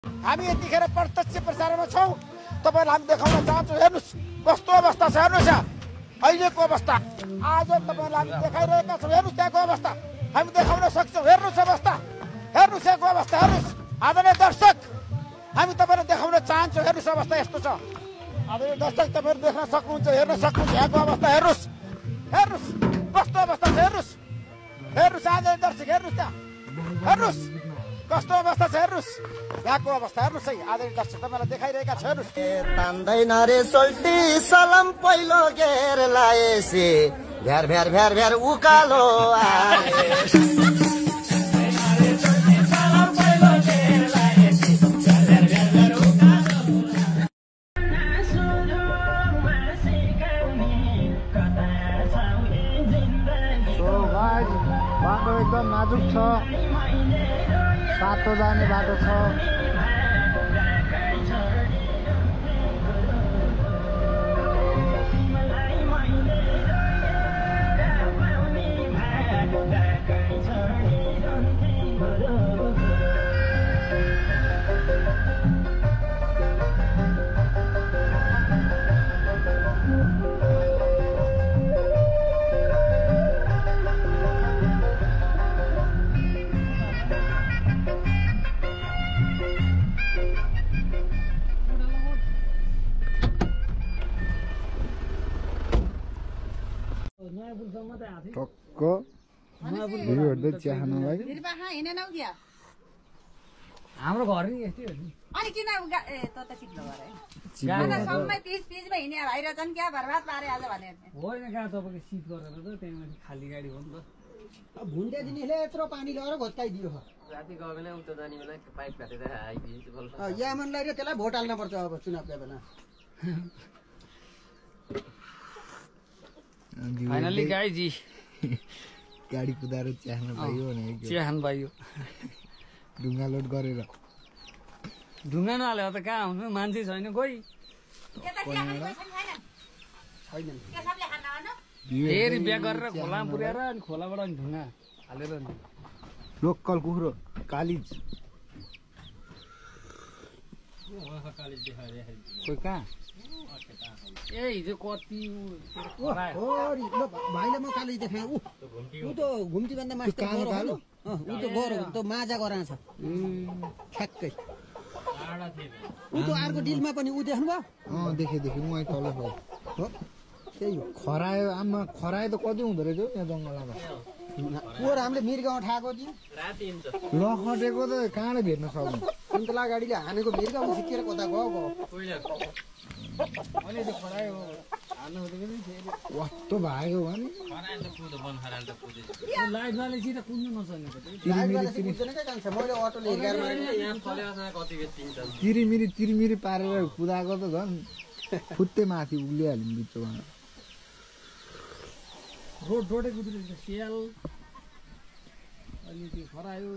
हामी यतिखेर प्रत्यक्ष प्रसारणमा छौँ। तपाईँलाई हामी देखाउन चाहन्छौँ। हेर्नुहोस् कस्तो अवस्था छ, हेर्नुहोस् अहिलेको अवस्था। आज तपाईँलाई हामी देखाइरहेका छौँ। हेर्नुहोस् त्यहाँको अवस्था हामी देखाउन सक्छौँ। हेर्नुहोस् अवस्था, हेर्नुहोस् यहाँको अवस्था, हेर्नुहोस् आदरणीय दर्शक, हामी तपाईँलाई देखाउन चाहन्छौँ। हेर्नुहोस् अवस्था यस्तो छ। आदरणीय दर्शक, तपाईँहरू देख्न सक्नुहुन्छ, हेर्न सक्नुहुन्छ यहाँको अवस्था। हेर्नुहोस्, हेर्नुहोस् कस्तो अवस्था छ, हेर्नुहोस्, हेर्नुहोस् आदरणीय दर्शक, हेर्नुहोस् त्यहाँ, हेर्नुहोस् कस्तो अवस्था छ, हेर्नुहोस् यहाँको अवस्था, हेर्नुहोस् है आदरणीय दर्शक, तपाईँलाई देखाइरहेका छ। हेर्नुहोस् तान्दैन रे सोल्टी सलाम पहिलो घेर लाएसी भ्यार भ्यार भ्यार भ्यार उकालो बाटो एकदम नाजुक छ, बाटो जाने बाटो छ। टक्क भिडियो हेर्दै चिया खानलाई हाम्रो घर नि यस्तै हो नि। अनि किन त चिप्लो गरे समय पिचमा हिँडे भाइर छन् क्या बर्बाद पारे आज भने होइन कहाँ तपाईँको सिट गरेर त त्यहाँमाथि खाली गाडी हो नि त। अब भुन्टे दिनेले यत्रो पानी लगाएर घोच्काइदियो। राति गयो बेला उता जाने बेला पाइप काटेर आइदिन्छ बल्ल। यामनलाई र त्यसलाई भोट हाल्न पर्छ अब चुनावका बेला। फाइनली गाइजी गाडी कुदाएर चिया खान पाइयो भने चिया खानु पाइयो। ढुङ्गा लोड गरेर ढुङ्गा नहाल्यो त कहाँ हुनु, मान्छे छैन कोही। फेरि बिहा गरेर खोलामा पुर्याएर अनि खोलाबाट अनि ढुङ्गा हालेर नि लोकल कुखुरो कालिज कोही कहाँ ए हिजो कति भाइले म कालिज देखाएँ। ऊ त घुम्ती भन्दा मास्टर ऊ त गएर त माजा गराएको छ ठ्याक्कै। ऊ त अर्को डिलमा पनि ऊ देख्नुभयो? देखेँ देखेँ, उहाँ तल हो त्यही हो। खरायो आमा, खरायो त कति हुँदो रहेछ यहाँ जङ्गलमा। पोहोर हामीले मिर्गाउँ ठाएको थियो, लखटेको त कहाँले भेट्न सक्नु। कुन्तला गाडीले हानेको मिर्गाउँ सिकेर कता गयो कस्तो भागेको भने लाइटवाले सिधा कुद्नु नसक्ने मैले अटोले तिरिमिरी पारेर कुदाएको त झन् फुत्ते माथि उक्लिहाल्यो बिचमा। रोडै कुद्नु स्याल अनि त्यो खरायो।